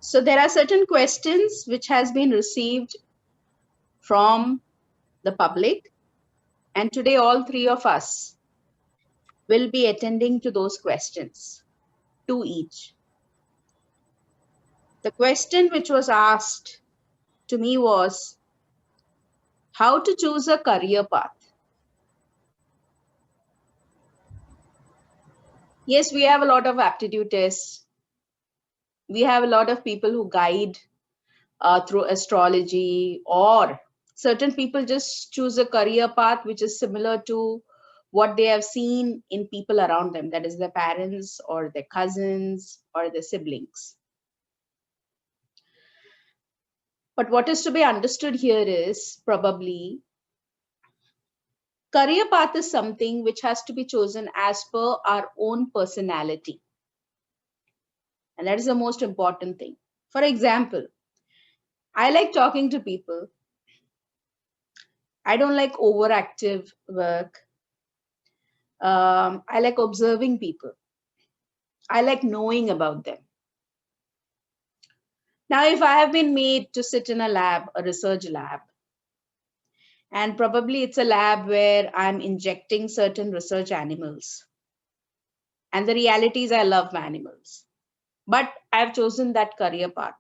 So there are certain questions which has been received from the public, and today all three of us will be attending to those questions, two each. The question which was asked to me was how to choose a career path. Yes, we have a lot of aptitude tests. We have a lot of people who guide through astrology, or certain people just choose a career path which is similar to what they have seen in people around them, that is their parents or their cousins or their siblings. But what is to be understood here is probably career path is something which has to be chosen as per our own personality. And that is the most important thing. For example, I like talking to people. I don't like overactive work. I like observing people. I like knowing about them. Now, if I have been made to sit in a lab, a research lab, and probably it's a lab where I'm injecting certain research animals, and the reality is I love animals, but I've chosen that career path.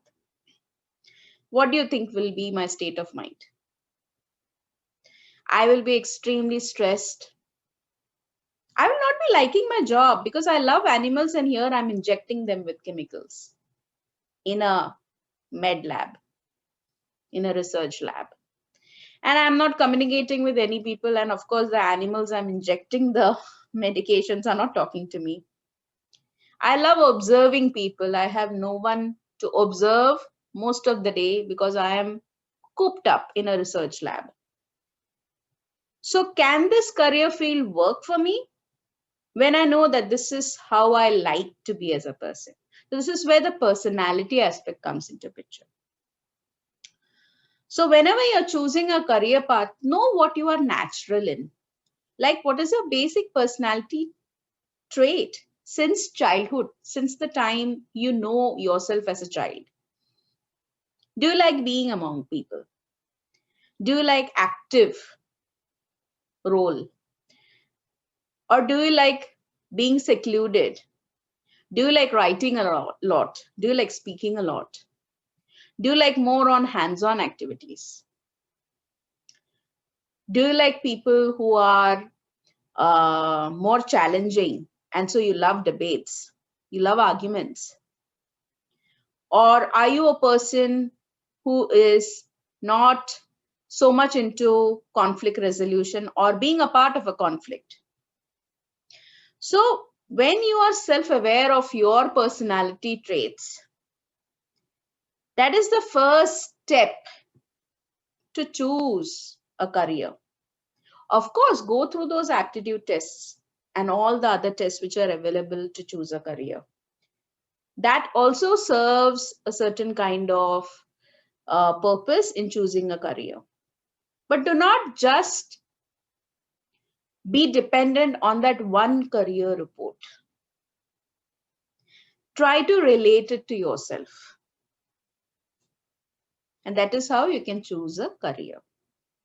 What do you think will be my state of mind? I will be extremely stressed. I will not be liking my job because I love animals, and here I'm injecting them with chemicals in a med lab, in a research lab. And I'm not communicating with any people. And of course, the animals I'm injecting the medications are not talking to me. I love observing people. I have no one to observe most of the day because I am cooped up in a research lab. So, can this career field work for me when I know that this is how I like to be as a person? So this is where the personality aspect comes into picture. So, whenever you're choosing a career path, know what you are natural in. Like, what is your basic personality trait since childhood, since the time you know yourself as a child? Do you like being among people? Do you like active role? Or do you like being secluded? Do you like writing a lot? Do you like speaking a lot? Do you like more on hands-on activities? Do you like people who are more challenging, and so you love debates, you love arguments? Or are you a person who is not so much into conflict resolution or being a part of a conflict? So when you are self-aware of your personality traits, that is the first step to choose a career. Of course, go through those aptitude tests and all the other tests which are available to choose a career. That also serves a certain kind of purpose in choosing a career. But do not just be dependent on that one career report. Try to relate it to yourself. And that is how you can choose a career.